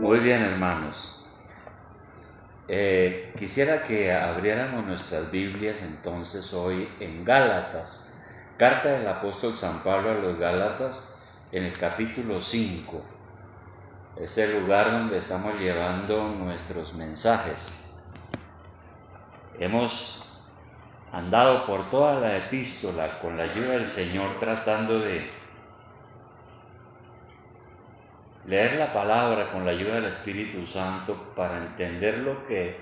Muy bien, hermanos. Quisiera que abriéramos nuestras Biblias entonces hoy en Gálatas, carta del apóstol San Pablo a los Gálatas, en el capítulo 5. Es el lugar donde estamos llevando nuestros mensajes. Hemos andado por toda la epístola con la ayuda del Señor tratando de leer la palabra con la ayuda del Espíritu Santo para entender lo que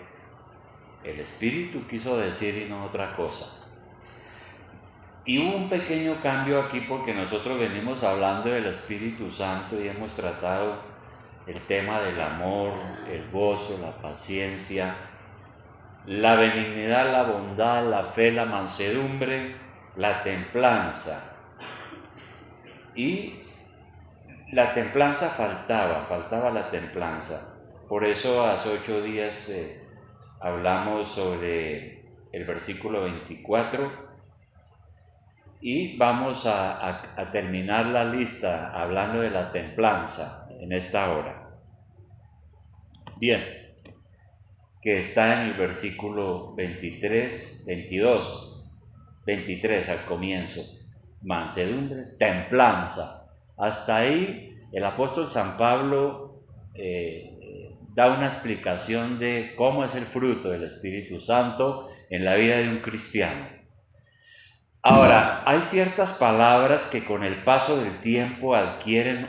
el Espíritu quiso decir y no otra cosa. Y hubo un pequeño cambio aquí porque nosotros venimos hablando del Espíritu Santo y hemos tratado el tema del amor, el gozo, la paciencia, la benignidad, la bondad, la fe, la mansedumbre, la templanza. Y la templanza faltaba la templanza. Por eso hace 8 días hablamos sobre el versículo 24 y vamos a terminar la lista hablando de la templanza en esta hora. Bien, que está en el versículo 23 al comienzo. Mansedumbre, templanza. Hasta ahí el apóstol San Pablo da una explicación de cómo es el fruto del Espíritu Santo en la vida de un cristiano. Ahora, hay ciertas palabras que con el paso del tiempo adquieren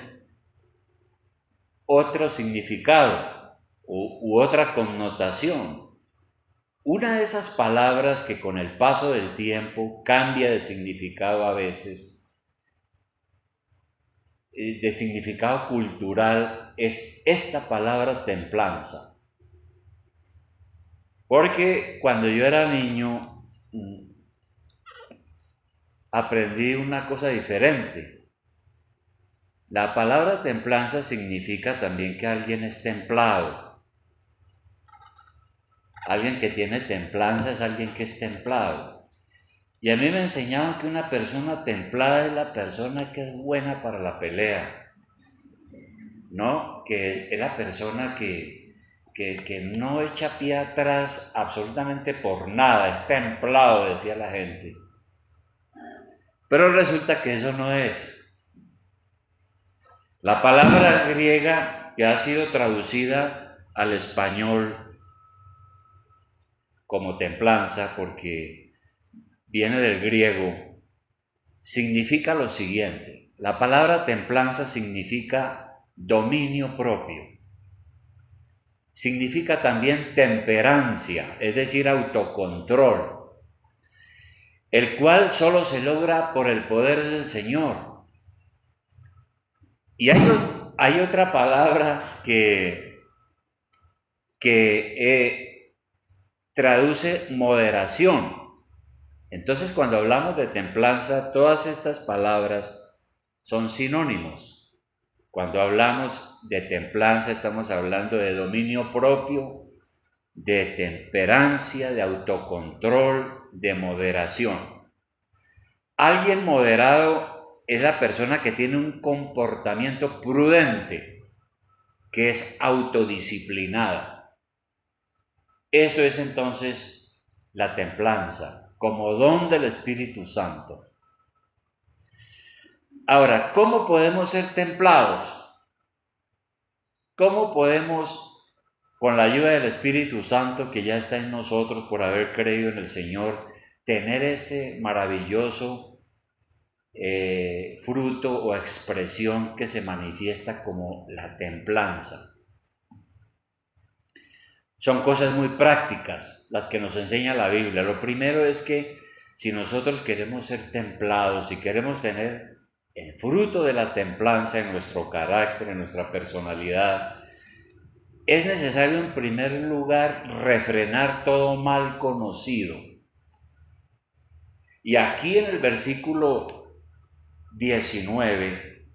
otro significado u otra connotación. Una de esas palabras que con el paso del tiempo cambia de significado a veces, de significado cultural, es esta palabra templanza. Porque cuando yo era niño aprendí una cosa diferente. La palabra templanza significa también que alguien es templado. Alguien que tiene templanza es alguien que es templado. Y a mí me enseñaban que una persona templada es la persona que es buena para la pelea, ¿no? Que es la persona que no echa pie atrás absolutamente por nada, es templado, decía la gente. Pero resulta que eso no es. La palabra griega que ha sido traducida al español como templanza, porque viene del griego, significa lo siguiente. La palabra templanza significa dominio propio. Significa también temperancia, es decir, autocontrol, el cual solo se logra por el poder del Señor. Y hay otra palabra que traduce moderación. Entonces, cuando hablamos de templanza, todas estas palabras son sinónimos. Cuando hablamos de templanza, estamos hablando de dominio propio, de temperancia, de autocontrol, de moderación. Alguien moderado es la persona que tiene un comportamiento prudente, que es autodisciplinada. Eso es entonces la templanza, como don del Espíritu Santo. Ahora, ¿cómo podemos ser templados? ¿Cómo podemos, con la ayuda del Espíritu Santo que ya está en nosotros por haber creído en el Señor, tener ese maravilloso fruto o expresión que se manifiesta como la templanza? Son cosas muy prácticas las que nos enseña la Biblia. Lo primero es que si nosotros queremos ser templados, si queremos tener el fruto de la templanza en nuestro carácter, en nuestra personalidad, es necesario en primer lugar refrenar todo mal conocido. Y aquí en el versículo 19,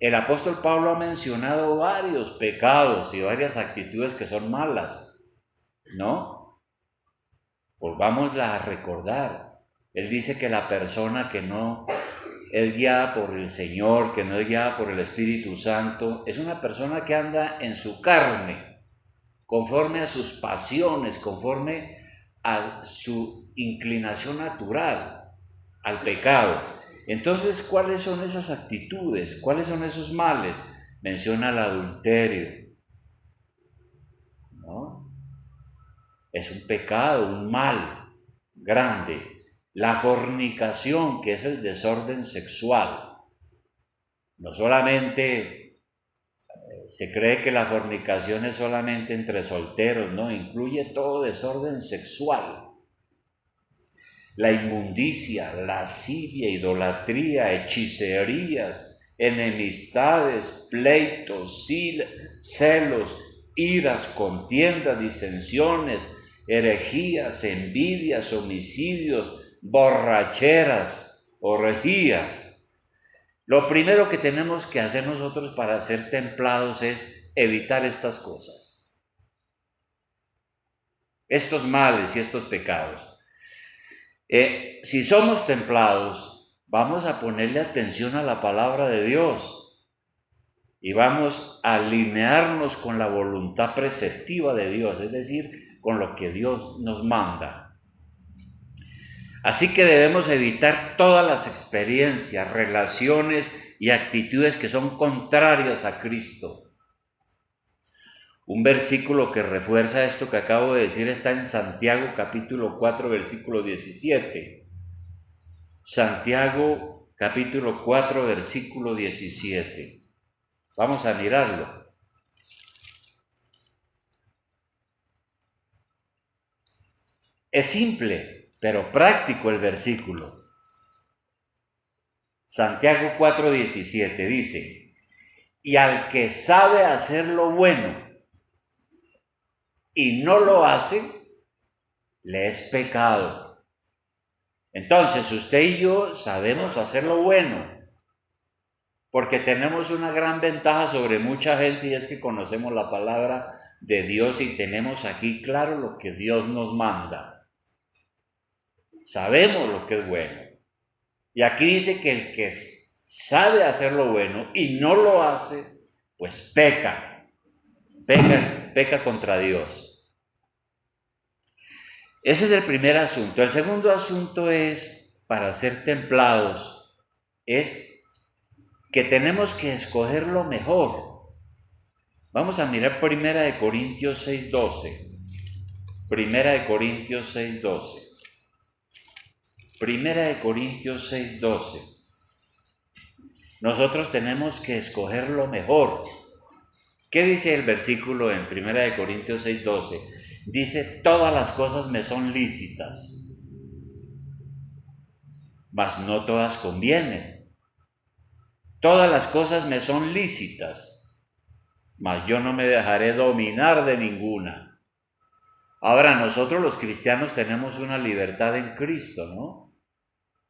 el apóstol Pablo ha mencionado varios pecados y varias actitudes que son malas, ¿no? Volvámosla a recordar. Él dice que la persona que no es guiada por el Señor, que no es guiada por el Espíritu Santo, es una persona que anda en su carne, conforme a sus pasiones, conforme a su inclinación natural, al pecado. Entonces, ¿cuáles son esas actitudes? ¿Cuáles son esos males? Menciona el adulterio, ¿no? Es un pecado, un mal grande. La fornicación, que es el desorden sexual. No solamente se cree que la fornicación es solamente entre solteros, no, incluye todo desorden sexual. La inmundicia, lascivia, idolatría, hechicerías, enemistades, pleitos, celos, iras, contiendas, disensiones, herejías, envidias, homicidios, borracheras, orgías. Lo primero que tenemos que hacer nosotros para ser templados es evitar estas cosas, estos males y estos pecados. Si somos templados, vamos a ponerle atención a la palabra de Dios y vamos a alinearnos con la voluntad preceptiva de Dios, es decir, con lo que Dios nos manda. Así que debemos evitar todas las experiencias, relaciones y actitudes que son contrarias a Cristo. Un versículo que refuerza esto que acabo de decir está en Santiago capítulo 4, versículo 17. Santiago capítulo 4, versículo 17. Vamos a mirarlo. Es simple, pero práctico el versículo. Santiago 4, 17 dice: y al que sabe hacer lo bueno y no lo hace, le es pecado. Entonces, usted y yo sabemos hacer lo bueno, porque tenemos una gran ventaja sobre mucha gente, y es que conocemos la palabra de Dios y tenemos aquí claro lo que Dios nos manda. Sabemos lo que es bueno. Y aquí dice que el que sabe hacer lo bueno y no lo hace, pues peca contra Dios. Ese es el primer asunto. El segundo asunto es, para ser templados, es que tenemos que escoger lo mejor. Vamos a mirar Primera de Corintios 6:12. Primera de Corintios 6:12. Primera de Corintios 6:12. Nosotros tenemos que escoger lo mejor. ¿Qué dice el versículo en Primera de Corintios 6:12? Dice: todas las cosas me son lícitas, mas no todas convienen. Todas las cosas me son lícitas, mas yo no me dejaré dominar de ninguna. Ahora, nosotros los cristianos tenemos una libertad en Cristo, ¿no?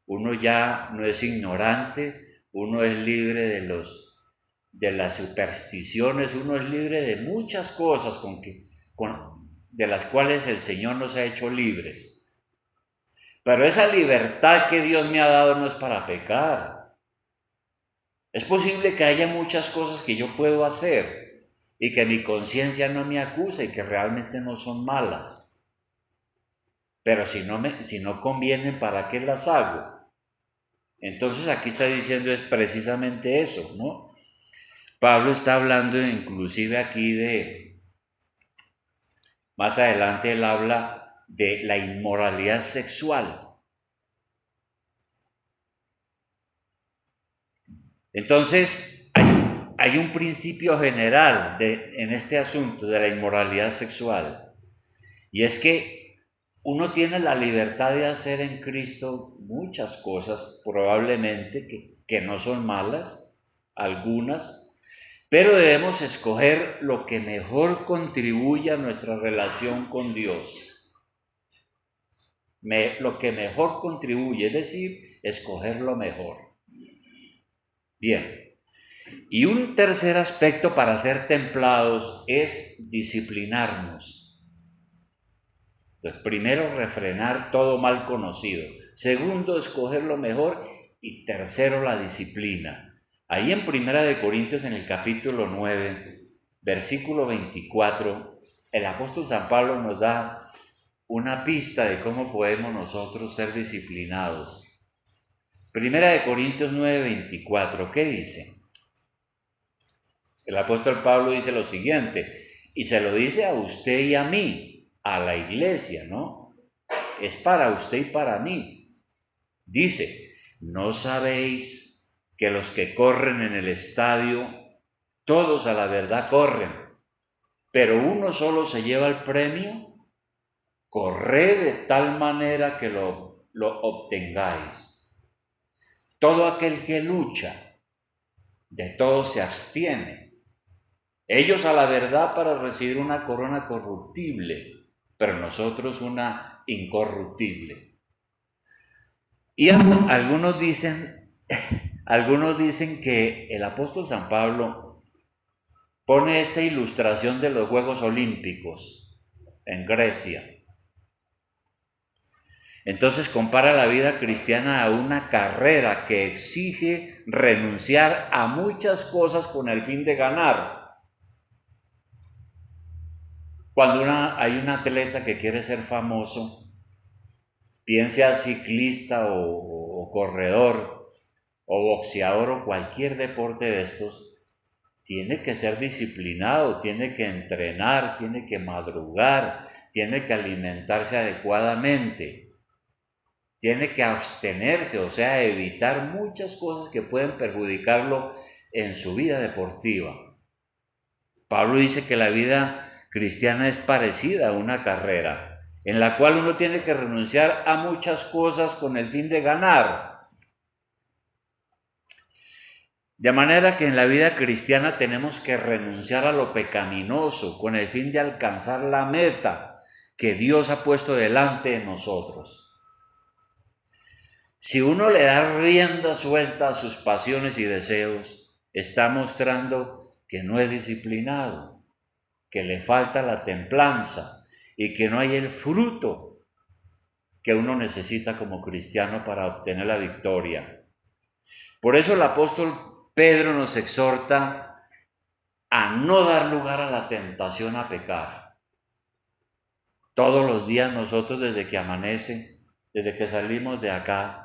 Uno ya no es ignorante, uno es libre de las supersticiones, uno es libre de muchas cosas de las cuales el Señor nos ha hecho libres. Pero esa libertad que Dios me ha dado no es para pecar. Es posible que haya muchas cosas que yo puedo hacer y que mi conciencia no me acuse y que realmente no son malas. Pero si no convienen, ¿para qué las hago? Entonces aquí está diciendo es precisamente eso, ¿no? Pablo está hablando inclusive aquí más adelante él habla de la inmoralidad sexual. Entonces, hay un principio general en este asunto de la inmoralidad sexual, y es que uno tiene la libertad de hacer en Cristo muchas cosas, probablemente que no son malas, algunas, pero debemos escoger lo que mejor contribuye a nuestra relación con Dios. Lo que mejor contribuye, es decir, escoger lo mejor. Bien. Y un tercer aspecto para ser templados es disciplinarnos. Entonces, primero, refrenar todo mal conocido. Segundo, escoger lo mejor. y tercero, la disciplina. Ahí en Primera de Corintios, en el capítulo 9, versículo 24, el apóstol San Pablo nos da una pista de cómo podemos nosotros ser disciplinados. Primera de Corintios 9, 24, ¿qué dice? El apóstol Pablo dice lo siguiente, y se lo dice a usted y a mí, a la iglesia, ¿no? Es para usted y para mí. Dice, ¿no sabéis que los que corren en el estadio, todos a la verdad corren, pero uno solo se lleva el premio? Corred de tal manera que lo obtengáis. Todo aquel que lucha, de todo se abstiene. Ellos a la verdad para recibir una corona corruptible, pero nosotros una incorruptible. Y algunos dicen que el apóstol San Pablo pone esta ilustración de los Juegos Olímpicos en Grecia. Entonces compara la vida cristiana a una carrera que exige renunciar a muchas cosas con el fin de ganar. Cuando hay un atleta que quiere ser famoso, bien sea ciclista o corredor o boxeador o cualquier deporte de estos, tiene que ser disciplinado, tiene que entrenar, tiene que madrugar, tiene que alimentarse adecuadamente, tiene que abstenerse, o sea, evitar muchas cosas que pueden perjudicarlo en su vida deportiva. Pablo dice que la vida cristiana es parecida a una carrera, en la cual uno tiene que renunciar a muchas cosas con el fin de ganar. De manera que en la vida cristiana tenemos que renunciar a lo pecaminoso con el fin de alcanzar la meta que Dios ha puesto delante de nosotros. Si uno le da rienda suelta a sus pasiones y deseos, está mostrando que no es disciplinado, que le falta la templanza y que no hay el fruto que uno necesita como cristiano para obtener la victoria. Por eso el apóstol Pedro nos exhorta a no dar lugar a la tentación a pecar. Todos los días nosotros desde que amanece, desde que salimos de acá,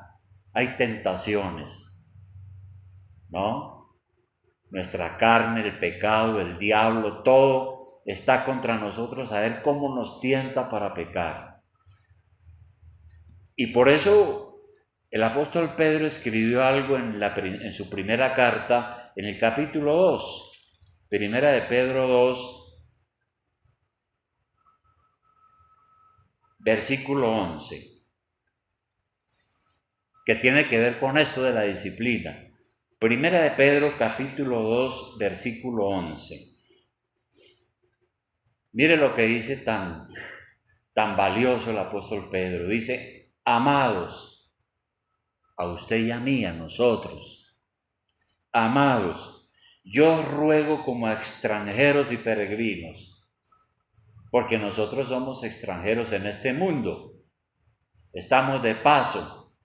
hay tentaciones, ¿no? Nuestra carne, el pecado, el diablo, todo está contra nosotros a ver cómo nos tienta para pecar. Y por eso el apóstol Pedro escribió algo en su primera carta, en el capítulo 2, primera de Pedro 2, versículo 11, que tiene que ver con esto de la disciplina. Primera de Pedro, capítulo 2, versículo 11. Mire lo que dice tan valioso el apóstol Pedro. Dice, amados, a usted y a mí, a nosotros, amados, yo os ruego como a extranjeros y peregrinos, porque nosotros somos extranjeros en este mundo, estamos de paso.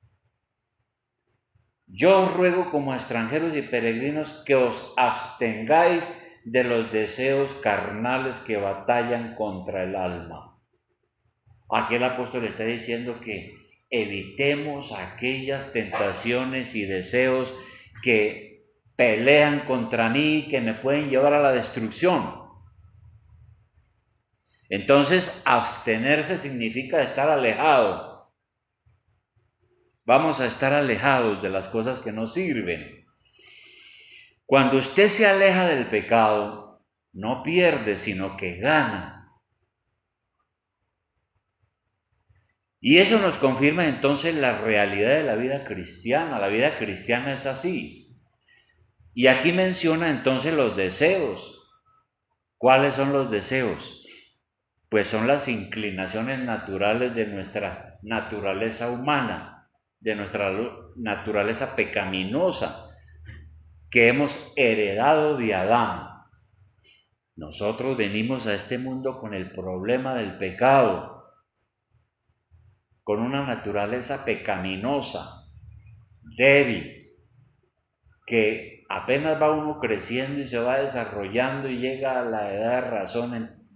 Yo os ruego como a extranjeros y peregrinos que os abstengáis de los deseos carnales que batallan contra el alma. Aquí el apóstol está diciendo que evitemos aquellas tentaciones y deseos que pelean contra mí, que me pueden llevar a la destrucción. Entonces, abstenerse significa estar alejado. Vamos a estar alejados de las cosas que nos sirven. Cuando usted se aleja del pecado, no pierde, sino que gana. Y eso nos confirma entonces la realidad de la vida cristiana. La vida cristiana es así. Y aquí menciona entonces los deseos. ¿Cuáles son los deseos? Pues son las inclinaciones naturales de nuestra naturaleza humana, de nuestra naturaleza pecaminosa, que hemos heredado de Adán. Nosotros venimos a este mundo con el problema del pecado, con una naturaleza pecaminosa. débil, que apenas va uno creciendo y se va desarrollando y llega a la edad de razón.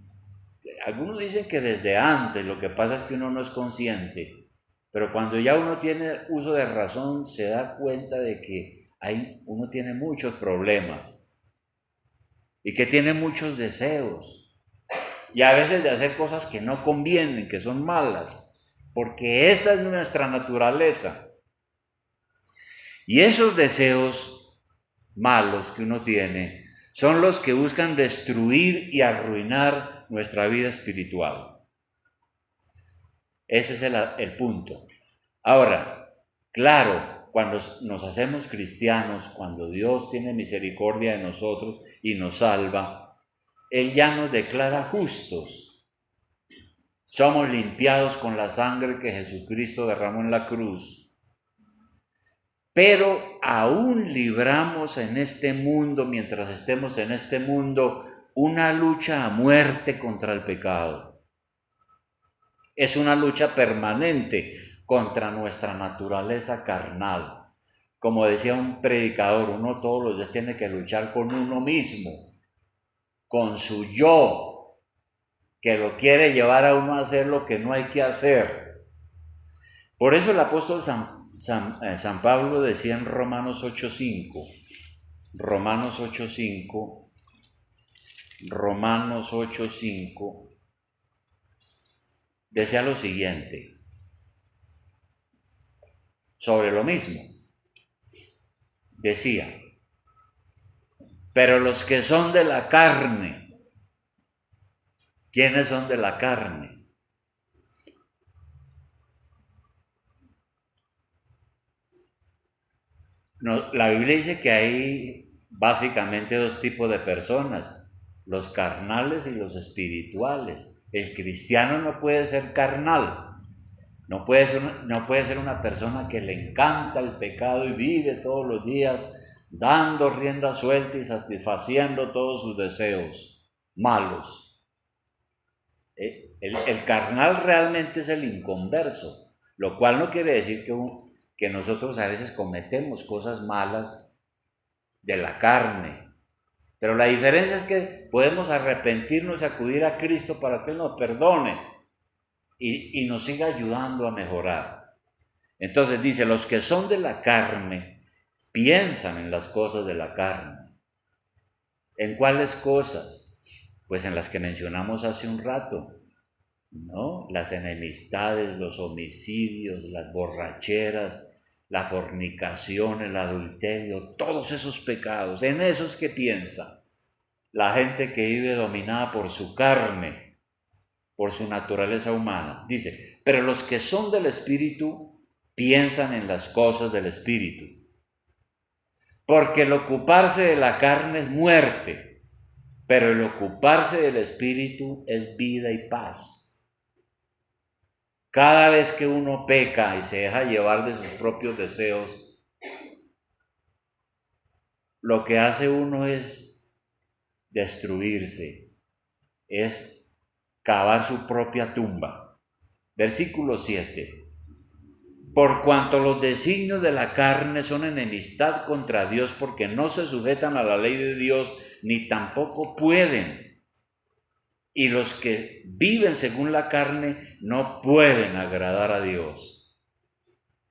Algunos dicen que desde antes, lo que pasa es que uno no es consciente, pero cuando ya uno tiene uso de razón se da cuenta de que uno tiene muchos problemas y que tiene muchos deseos y a veces de hacer cosas que no convienen, que son malas, porque esa es nuestra naturaleza. Y esos deseos malos que uno tiene son los que buscan destruir y arruinar nuestra vida espiritual. Ese es el punto. Ahora, claro, cuando nos hacemos cristianos, cuando Dios tiene misericordia de nosotros y nos salva, Él ya nos declara justos. Somos limpiados con la sangre que Jesucristo derramó en la cruz. Pero aún libramos en este mundo, mientras estemos en este mundo, una lucha a muerte contra el pecado. Es una lucha permanente contra nuestra naturaleza carnal. Como decía un predicador, uno todos los días tiene que luchar con uno mismo, con su yo, que lo quiere llevar a uno a hacer lo que no hay que hacer. Por eso el apóstol San Pablo decía en Romanos 8:5, Romanos 8:5, decía lo siguiente, sobre lo mismo. Decía, pero los que son de la carne, ¿quiénes son de la carne? No, la Biblia dice que hay básicamente dos tipos de personas, los carnales y los espirituales. El cristiano no puede ser carnal, no puede ser una persona que le encanta el pecado y vive todos los días dando rienda suelta y satisfaciendo todos sus deseos malos. El carnal realmente es el inconverso, lo cual no quiere decir que nosotros a veces cometemos cosas malas de la carne, pero la diferencia es que podemos arrepentirnos y acudir a Cristo para que Él nos perdone y nos siga ayudando a mejorar. Entonces dice, los que son de la carne piensan en las cosas de la carne. ¿En cuáles cosas? Pues en las que mencionamos hace un rato, ¿no? Las enemistades, los homicidios, las borracheras, la fornicación, el adulterio, todos esos pecados, en esos que piensa la gente que vive dominada por su carne, por su naturaleza humana. Dice, pero los que son del Espíritu piensan en las cosas del Espíritu. Porque el ocuparse de la carne es muerte, pero el ocuparse del Espíritu es vida y paz. Cada vez que uno peca y se deja llevar de sus propios deseos, lo que hace uno es destruirse, es cavar su propia tumba. Versículo 7. Por cuanto los designios de la carne son enemistad contra Dios, porque no se sujetan a la ley de Dios, ni tampoco pueden. Y los que viven según la carne no pueden agradar a Dios.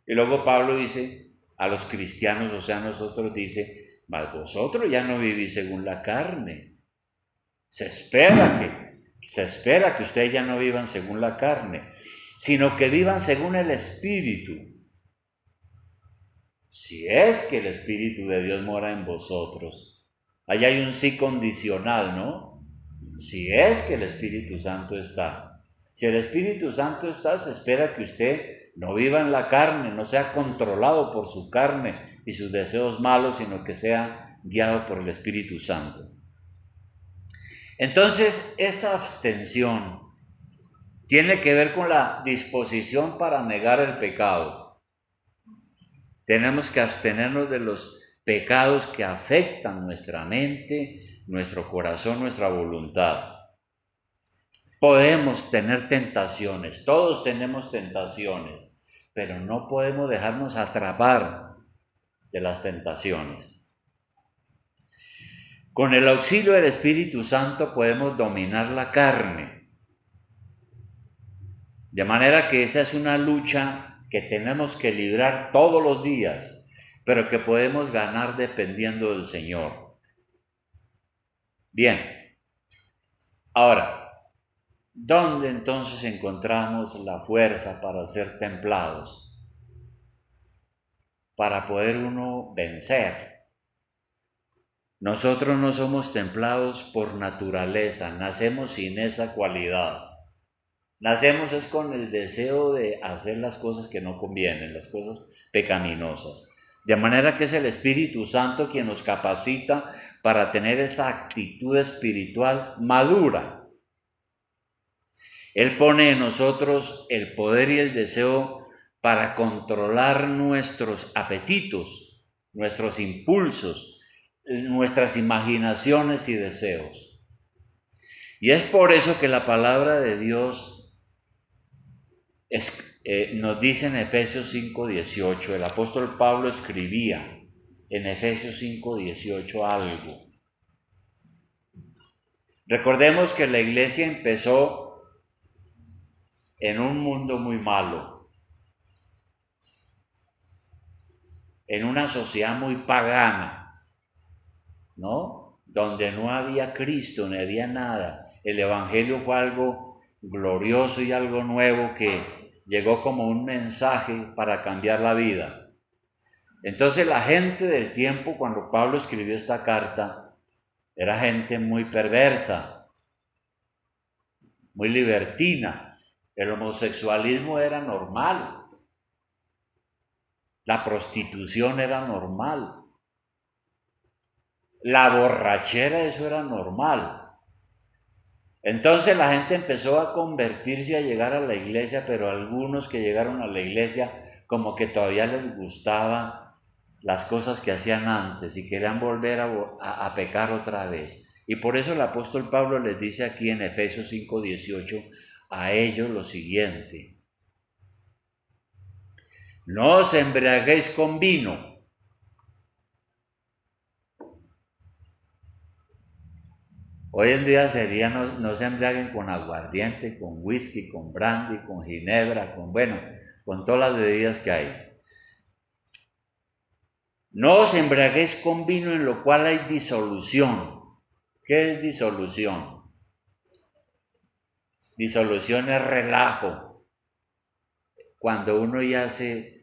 Y luego Pablo dice a los cristianos, o sea, a nosotros dice, mas vosotros ya no vivís según la carne. Se espera que ustedes ya no vivan según la carne, sino que vivan según el Espíritu. Si es que el Espíritu de Dios mora en vosotros. Ahí hay un sí condicional, ¿no? Si es que el Espíritu Santo está. Si el Espíritu Santo está, se espera que usted no viva en la carne, no sea controlado por su carne y sus deseos malos, sino que sea guiado por el Espíritu Santo. Entonces, esa abstención tiene que ver con la disposición para negar el pecado. Tenemos que abstenernos de los pecados que afectan nuestra mente, nuestro corazón, nuestra voluntad. Podemos tener tentaciones, todos tenemos tentaciones, pero no podemos dejarnos atrapar de las tentaciones. Con el auxilio del Espíritu Santo podemos dominar la carne. De manera que esa es una lucha que tenemos que librar todos los días, pero que podemos ganar dependiendo del Señor. Bien, ahora, ¿dónde entonces encontramos la fuerza para ser templados? Para poder uno vencer. Nosotros no somos templados por naturaleza, nacemos sin esa cualidad. Nacemos es con el deseo de hacer las cosas que no convienen, las cosas pecaminosas. De manera que es el Espíritu Santo quien nos capacita para tener esa actitud espiritual madura. Él pone en nosotros el poder y el deseo para controlar nuestros apetitos, nuestros impulsos, nuestras imaginaciones y deseos. Y es por eso que la palabra de Dios nos dice en Efesios 5:18, el apóstol Pablo escribía en Efesios 5:18 algo. Recordemos que la iglesia empezó en un mundo muy malo, en una sociedad muy pagana, ¿no? Donde no había Cristo, no había nada. El evangelio fue algo glorioso y algo nuevo que llegó como un mensaje para cambiar la vida. Entonces la gente del tiempo, cuando Pablo escribió esta carta, era gente muy perversa, muy libertina. El homosexualismo era normal, la prostitución era normal, la borrachera, eso era normal. Entonces la gente empezó a convertirse, a llegar a la iglesia, pero algunos que llegaron a la iglesia como que todavía les gustaban las cosas que hacían antes y querían volver a pecar otra vez. Y por eso el apóstol Pablo les dice aquí en Efesios 5:18 a ellos lo siguiente: no os embriaguéis con vino. Hoy en día sería no se embriaguen con aguardiente, con whisky, con brandy, con ginebra, con todas las bebidas que hay. No os embriaguéis con vino en lo cual hay disolución. ¿Qué es disolución? Disolución es relajo. Cuando uno ya se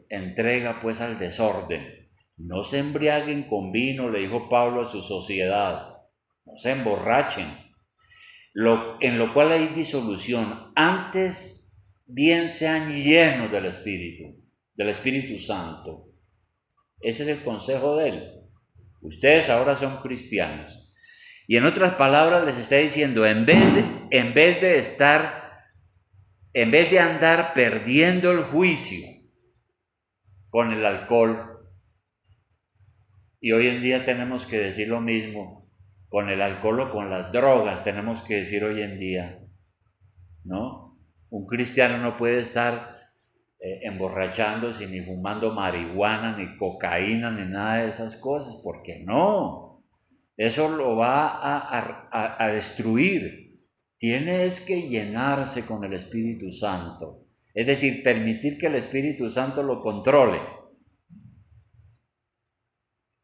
entrega pues al desorden. No se embriaguen con vino, le dijo Pablo a su sociedad. No se emborrachen. En lo cual hay disolución. Antes bien sean llenos del Espíritu Santo. Ese es el consejo de él. Ustedes ahora son cristianos. Y en otras palabras les está diciendo, en vez de andar perdiendo el juicio con el alcohol, y hoy en día tenemos que decir lo mismo, con el alcohol o con las drogas, tenemos que decir hoy en día, ¿no? Un cristiano no puede estar emborrachándose, ni fumando marihuana, ni cocaína, ni nada de esas cosas, porque no, eso lo va a destruir. Tienes que llenarse con el Espíritu Santo, es decir, permitir que el Espíritu Santo lo controle.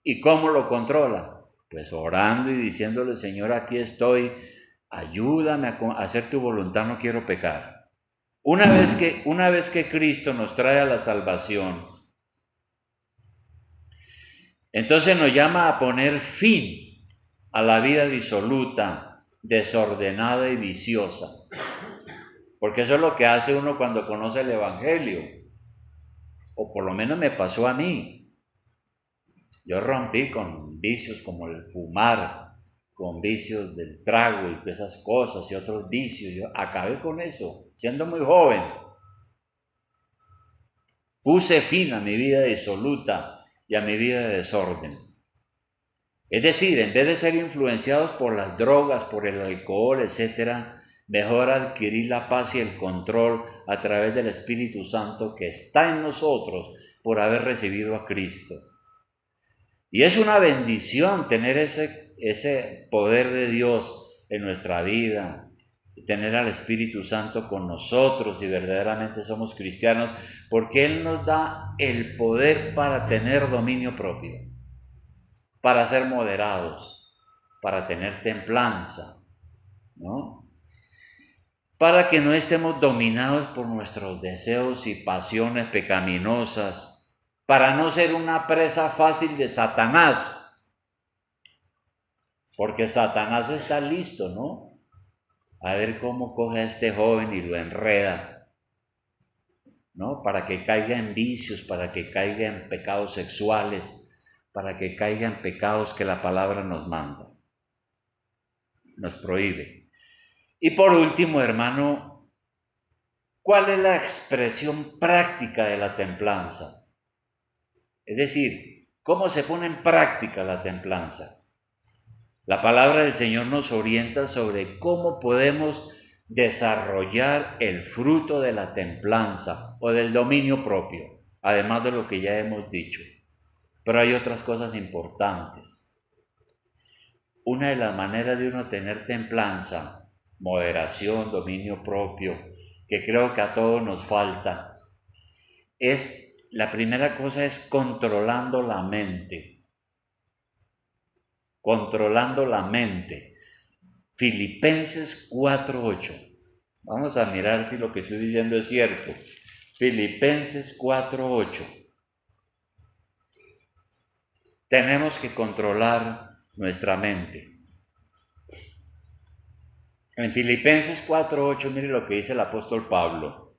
¿Y cómo lo controla? Pues orando y diciéndole, Señor, aquí estoy, ayúdame a hacer tu voluntad, no quiero pecar. Una vez que Cristo nos trae a la salvación, entonces nos llama a poner fin a la vida disoluta, desordenada y viciosa. Porque eso es lo que hace uno cuando conoce el Evangelio. O por lo menos me pasó a mí. Yo rompí con vicios como el fumar, con vicios del trago y esas cosas y otros vicios. Yo acabé con eso, siendo muy joven. Puse fin a mi vida disoluta y a mi vida de desorden. Es decir, en vez de ser influenciados por las drogas, por el alcohol, etc., mejor adquirir la paz y el control a través del Espíritu Santo que está en nosotros por haber recibido a Cristo. Y es una bendición tener ese poder de Dios en nuestra vida, tener al Espíritu Santo con nosotros si verdaderamente somos cristianos, porque Él nos da el poder para tener dominio propio, para ser moderados, para tener templanza, ¿no? Para que no estemos dominados por nuestros deseos y pasiones pecaminosas, para no ser una presa fácil de Satanás, porque Satanás está listo, ¿no? A ver cómo coge a este joven y lo enreda, ¿no? Para que caiga en vicios, para que caiga en pecados sexuales, para que caiga en pecados que la palabra nos manda, nos prohíbe. Y por último, hermano, ¿cuál es la expresión práctica de la templanza? Es decir, ¿cómo se pone en práctica la templanza? La palabra del Señor nos orienta sobre cómo podemos desarrollar el fruto de la templanza o del dominio propio, además de lo que ya hemos dicho. Pero hay otras cosas importantes. Una de las maneras de uno tener templanza, moderación, dominio propio, que creo que a todos nos falta, la primera cosa es controlando la mente. Controlando la mente. Filipenses 4:8. Vamos a mirar si lo que estoy diciendo es cierto. Filipenses 4:8. Tenemos que controlar nuestra mente. En Filipenses 4:8, mire lo que dice el apóstol Pablo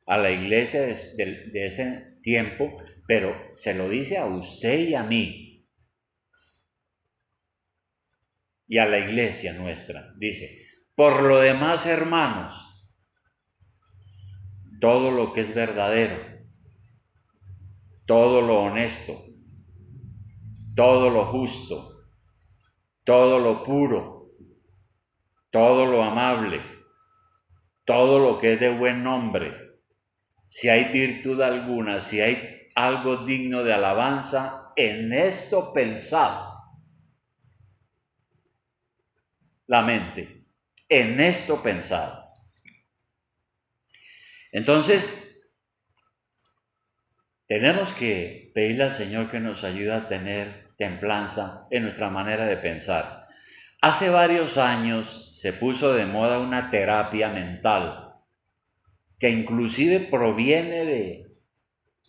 a la iglesia de ese tiempo, pero se lo dice a usted y a mí. Y a la iglesia nuestra, dice, por lo demás, hermanos, todo lo que es verdadero, todo lo honesto, todo lo justo, todo lo puro, todo lo amable, todo lo que es de buen nombre, si hay virtud alguna, si hay algo digno de alabanza, en esto pensad. La mente, en esto pensad. Entonces, tenemos que pedirle al Señor que nos ayude a tener templanza en nuestra manera de pensar. Hace varios años se puso de moda una terapia mental que inclusive proviene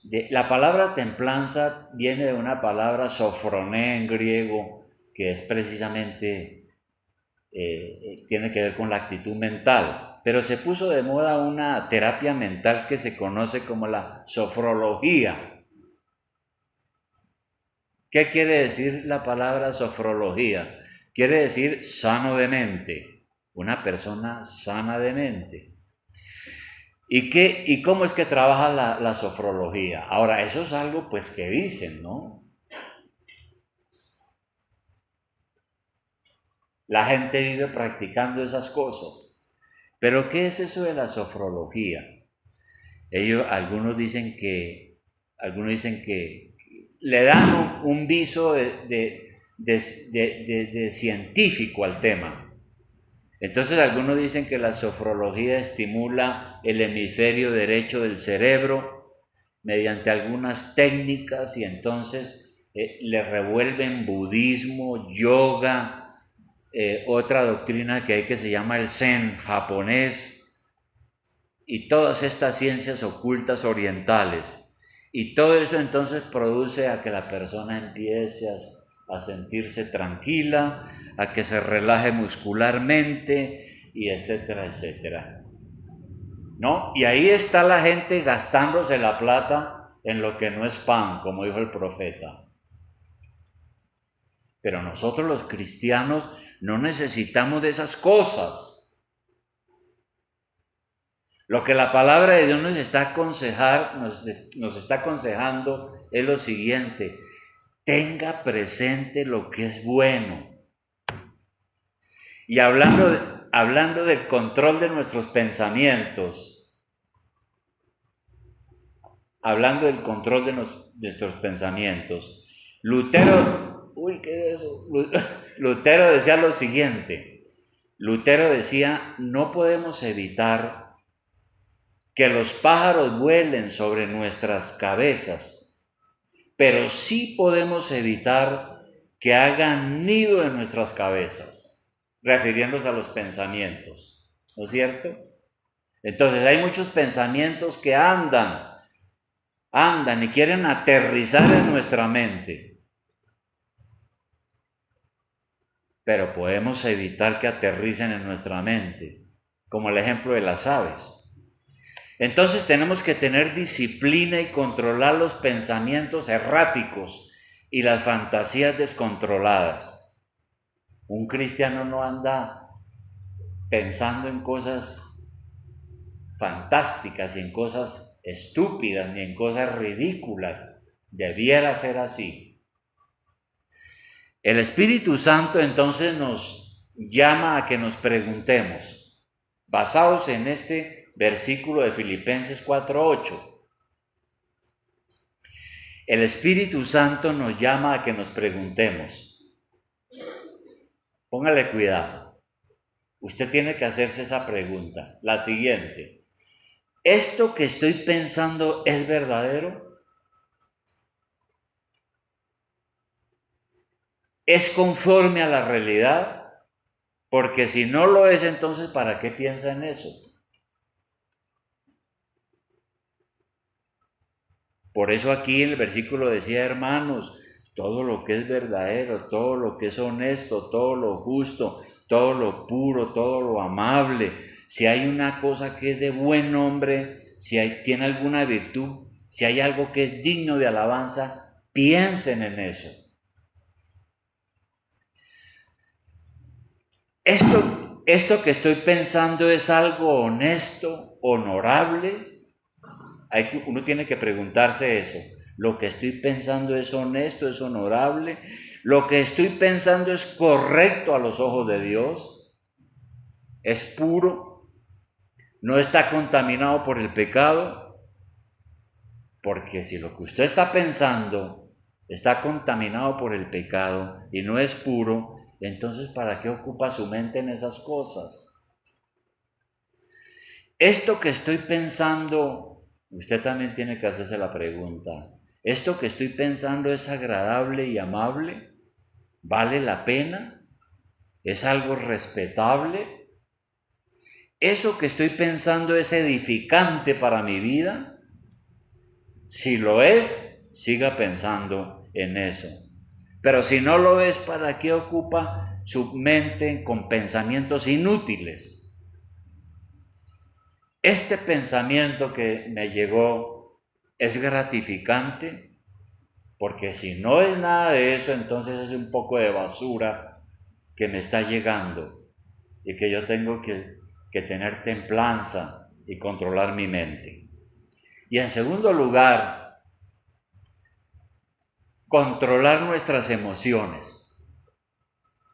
de la palabra templanza, viene de una palabra sofroné en griego, que es precisamente tiene que ver con la actitud mental, pero se puso de moda una terapia mental que se conoce como la sofrología. ¿Qué quiere decir la palabra sofrología? Quiere decir sano de mente, una persona sana de mente. ¿Y cómo es que trabaja la sofrología? Ahora, eso es algo pues que dicen, ¿no? La gente vive practicando esas cosas. Pero ¿qué es eso de la sofrología? Algunos dicen que le dan un viso de científico al tema. Entonces algunos dicen que la sofrología estimula el hemisferio derecho del cerebro mediante algunas técnicas y entonces le revuelven budismo, yoga, otra doctrina que hay que se llama el Zen japonés y todas estas ciencias ocultas orientales. Y todo eso entonces produce a que la persona empiece a sentirse tranquila, a que se relaje muscularmente y etcétera, etcétera. ¿No? Y ahí está la gente gastándose la plata en lo que no es pan, como dijo el profeta. Pero nosotros los cristianos no necesitamos de esas cosas. Lo que la palabra de Dios nos está aconsejando es lo siguiente: tenga presente lo que es bueno. Y hablando hablando del control de nuestros pensamientos, hablando del control de nuestros pensamientos, Lutero, ¿qué es eso? Lutero decía lo siguiente, Lutero decía, no podemos evitar que los pájaros vuelen sobre nuestras cabezas, pero sí podemos evitar que hagan nido en nuestras cabezas, refiriéndose a los pensamientos, ¿no es cierto? Entonces hay muchos pensamientos que andan y quieren aterrizar en nuestra mente, pero podemos evitar que aterricen en nuestra mente, como el ejemplo de las aves. Entonces tenemos que tener disciplina y controlar los pensamientos erráticos y las fantasías descontroladas. Un cristiano no anda pensando en cosas fantásticas y en cosas estúpidas ni en cosas ridículas. Debiera ser así. El Espíritu Santo entonces nos llama a que nos preguntemos, basados en este versículo de Filipenses 4:8. El Espíritu Santo nos llama a que nos preguntemos. Póngale cuidado. Usted tiene que hacerse esa pregunta, la siguiente. ¿Esto que estoy pensando es verdadero? ¿Es conforme a la realidad? Porque si no lo es, entonces ¿para qué piensa en eso? Por eso aquí el versículo decía, hermanos, todo lo que es verdadero, todo lo que es honesto, todo lo justo, todo lo puro, todo lo amable, si hay una cosa que es de buen nombre, si tiene alguna virtud, si hay algo que es digno de alabanza, piensen en eso. Esto que estoy pensando es algo honesto, honorable. Uno tiene que preguntarse eso. Lo que estoy pensando es honesto, es honorable. Lo que estoy pensando es correcto a los ojos de Dios. Es puro. No está contaminado por el pecado. Porque si lo que usted está pensando está contaminado por el pecado y no es puro, entonces ¿para qué ocupa su mente en esas cosas? Esto que estoy pensando, usted también tiene que hacerse la pregunta, ¿esto que estoy pensando es agradable y amable? ¿Vale la pena? ¿Es algo respetable? ¿Eso que estoy pensando es edificante para mi vida? Si lo es, siga pensando en eso. Pero si no lo es, ¿para qué ocupa su mente con pensamientos inútiles? Este pensamiento que me llegó es gratificante, porque si no es nada de eso, entonces es un poco de basura que me está llegando y que yo tengo que tener templanza y controlar mi mente. Y en segundo lugar, controlar nuestras emociones.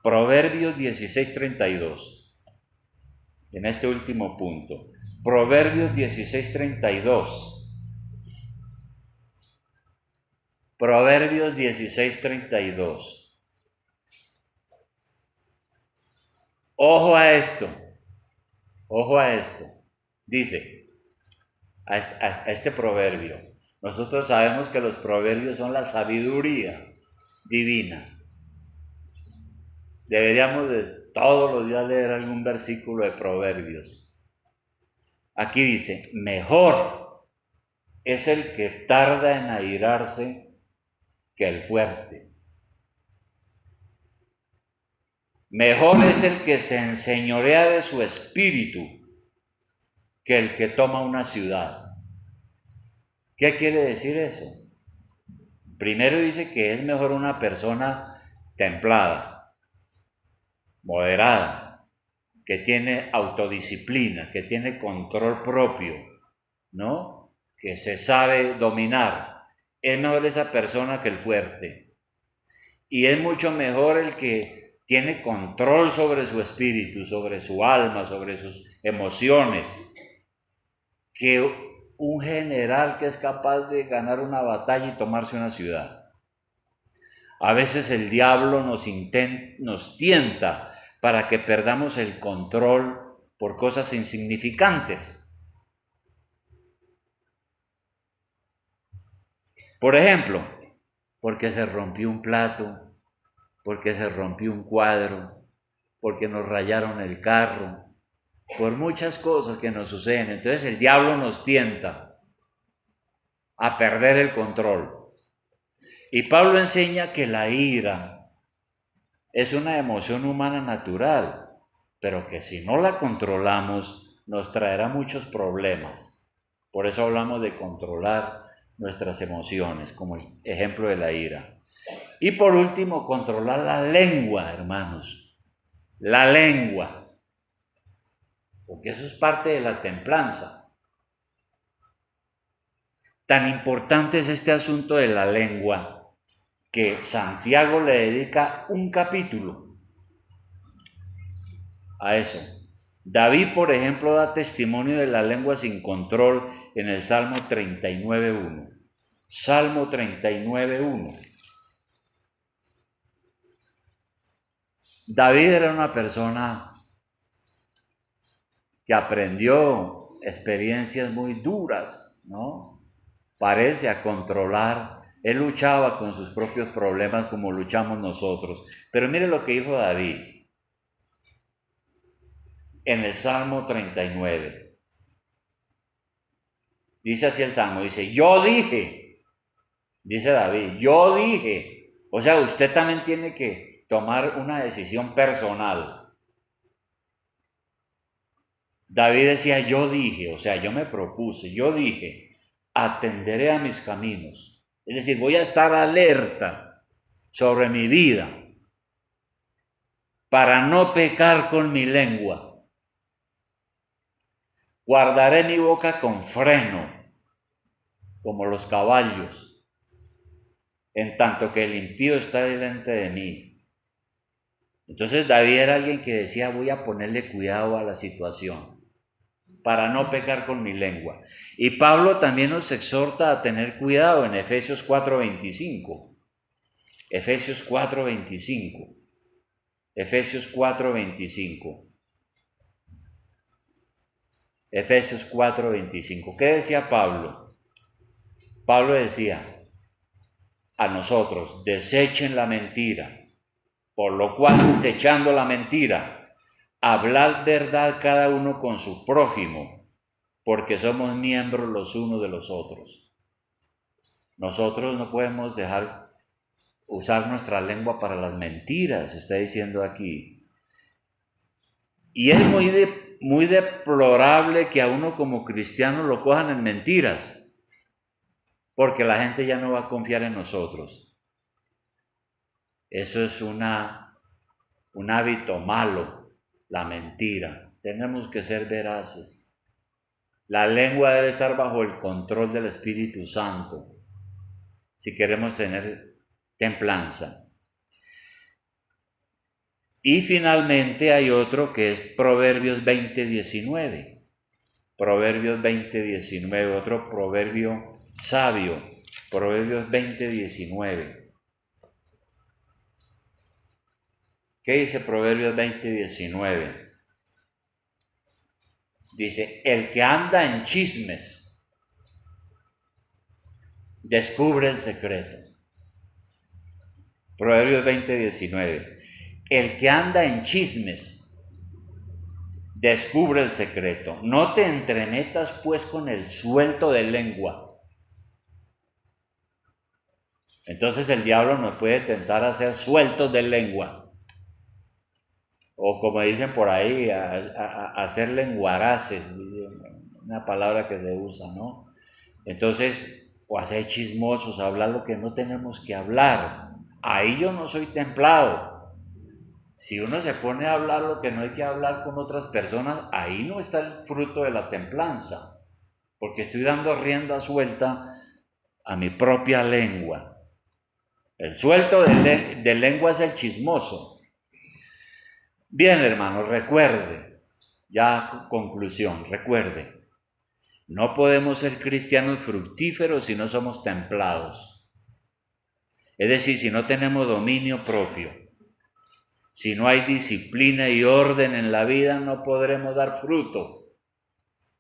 Proverbios 16:32. En este último punto. Proverbios 16:32. Proverbios 16:32. Ojo a esto, ojo a esto. Dice, a este proverbio. Nosotros sabemos que los proverbios son la sabiduría divina. Deberíamos de todos los días leer algún versículo de proverbios. Aquí dice, mejor es el que tarda en airarse que el fuerte. Mejor es el que se enseñorea de su espíritu que el que toma una ciudad. ¿Qué quiere decir eso? Primero dice que es mejor una persona templada, moderada, que tiene autodisciplina, que tiene control propio, ¿no? Que se sabe dominar. Es mejor esa persona que el fuerte. Y es mucho mejor el que tiene control sobre su espíritu, sobre su alma, sobre sus emociones, que un general que es capaz de ganar una batalla y tomarse una ciudad. A veces el diablo nos tienta para que perdamos el control por cosas insignificantes. Por ejemplo, porque se rompió un plato, porque se rompió un cuadro, porque nos rayaron el carro, por muchas cosas que nos suceden. Entonces el diablo nos tienta a perder el control. Y Pablo enseña que la ira es una emoción humana natural, pero que si no la controlamos nos traerá muchos problemas. Por eso hablamos de controlar nuestras emociones, como el ejemplo de la ira. Y por último, controlar la lengua, hermanos. La lengua. Porque eso es parte de la templanza. Tan importante es este asunto de la lengua que Santiago le dedica un capítulo a eso. David, por ejemplo, da testimonio de la lengua sin control en el Salmo 39.1. Salmo 39.1. David era una persona que aprendió experiencias muy duras, ¿no? Parece a controlar. Él luchaba con sus propios problemas como luchamos nosotros. Pero mire lo que dijo David en el Salmo 39. Dice así el Salmo, dice, yo dije, dice David, yo dije. O sea, usted también tiene que tomar una decisión personal. David decía, yo dije, o sea, yo me propuse, yo dije, atenderé a mis caminos. Es decir, voy a estar alerta sobre mi vida para no pecar con mi lengua. Guardaré mi boca con freno, como los caballos, en tanto que el impío está delante de mí. Entonces David era alguien que decía, voy a ponerle cuidado a la situación para no pecar con mi lengua. Y Pablo también nos exhorta a tener cuidado en Efesios 4:25. Efesios 4:25. Efesios 4:25. Efesios 4:25. ¿Qué decía Pablo? Pablo decía a nosotros, desechen la mentira, por lo cual, desechando la mentira, hablad verdad cada uno con su prójimo, porque somos miembros los unos de los otros. Nosotros no podemos dejar usar nuestra lengua para las mentiras, está diciendo aquí. Y es muy deplorable que a uno como cristiano lo cojan en mentiras, porque la gente ya no va a confiar en nosotros. Eso es un hábito malo, la mentira. Tenemos que ser veraces. La lengua debe estar bajo el control del Espíritu Santo si queremos tener templanza. Y finalmente hay otro que es Proverbios 20:19. Proverbios 20:19, otro proverbio sabio. Proverbios 20:19. ¿Qué dice Proverbios 20:19? Dice, el que anda en chismes descubre el secreto. Proverbios 20:19. El que anda en chismes descubre el secreto. No te entremetas pues con el suelto de lengua. Entonces el diablo nos puede tentar a ser sueltos de lengua. O como dicen por ahí, a hacer lenguaraces, una palabra que se usa, ¿no? Entonces, o hacer chismosos, hablar lo que no tenemos que hablar. Ahí yo no soy templado. Si uno se pone a hablar lo que no hay que hablar con otras personas, ahí no está el fruto de la templanza, porque estoy dando rienda suelta a mi propia lengua. El suelto de lengua es el chismoso. Bien, hermanos, recuerde, ya conclusión, recuerde, no podemos ser cristianos fructíferos si no somos templados. Es decir, si no tenemos dominio propio, si no hay disciplina y orden en la vida, no podremos dar fruto.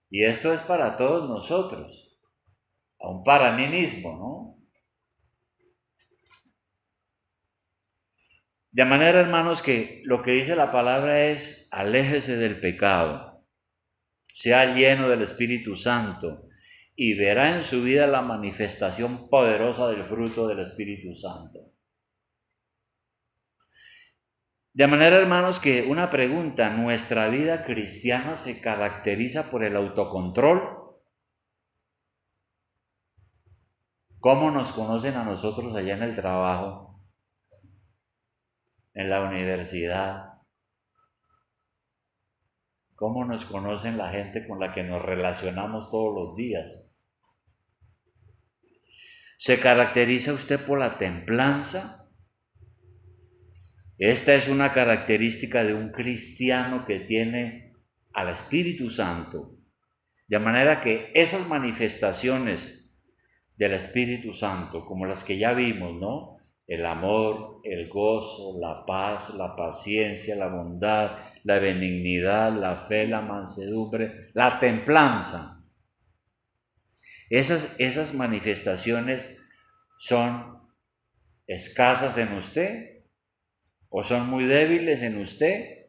Y esto es para todos nosotros, aun para mí mismo, ¿no? De manera, hermanos, que lo que dice la palabra es, aléjese del pecado, sea lleno del Espíritu Santo y verá en su vida la manifestación poderosa del fruto del Espíritu Santo. De manera, hermanos, que una pregunta, ¿nuestra vida cristiana se caracteriza por el autocontrol? ¿Cómo nos conocen a nosotros allá en el trabajo, en la universidad? ¿Cómo nos conocen la gente con la que nos relacionamos todos los días? ¿Se caracteriza usted por la templanza? Esta es una característica de un cristiano que tiene al Espíritu Santo. De manera que esas manifestaciones del Espíritu Santo, como las que ya vimos, ¿no? El amor, el gozo, la paz, la paciencia, la bondad, la benignidad, la fe, la mansedumbre, la templanza. Esas manifestaciones son escasas en usted o son muy débiles en usted,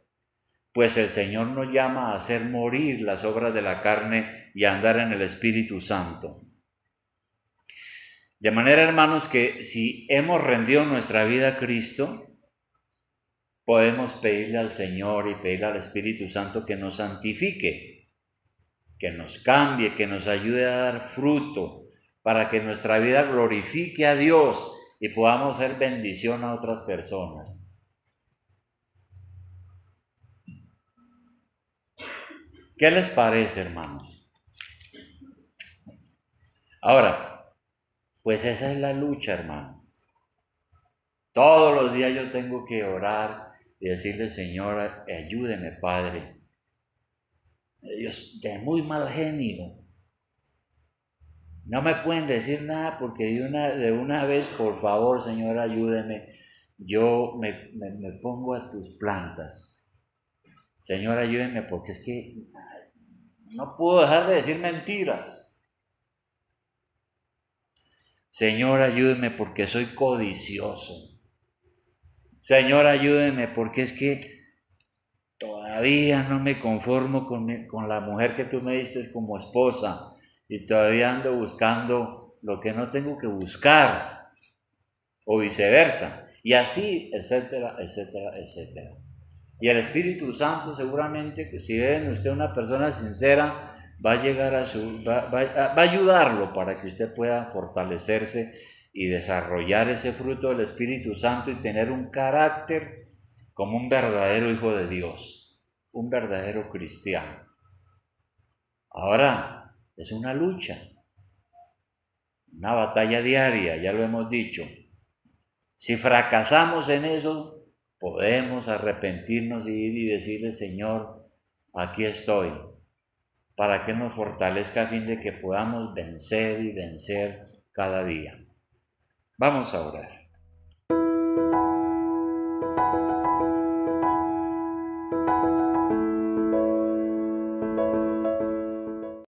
pues el Señor nos llama a hacer morir las obras de la carne y a andar en el Espíritu Santo. De manera, hermanos, que si hemos rendido nuestra vida a Cristo, podemos pedirle al Señor y pedirle al Espíritu Santo que nos santifique, que nos cambie, que nos ayude a dar fruto, para que nuestra vida glorifique a Dios y podamos ser bendición a otras personas. ¿Qué les parece, hermanos? Ahora, pues esa es la lucha, hermano. Todos los días yo tengo que orar y decirle, Señor, ayúdeme, Padre. Dios, de muy mal genio. No me pueden decir nada porque de una vez, por favor, Señor, ayúdeme. Yo me pongo a tus plantas. Señor, ayúdeme porque es que no puedo dejar de decir mentiras. Señor, ayúdeme porque soy codicioso. Señor, ayúdeme porque es que todavía no me conformo con la mujer que tú me diste como esposa y todavía ando buscando lo que no tengo que buscar o viceversa. Y así, etcétera, etcétera, etcétera. Y el Espíritu Santo seguramente, que si ve en usted una persona sincera, va a llegar va a ayudarlo para que usted pueda fortalecerse y desarrollar ese fruto del Espíritu Santo y tener un carácter como un verdadero hijo de Dios, un verdadero cristiano. Ahora, es una lucha, una batalla diaria, ya lo hemos dicho. Si fracasamos en eso, podemos arrepentirnos y ir y decirle, Señor, aquí estoy, para que nos fortalezca a fin de que podamos vencer y vencer cada día. Vamos a orar.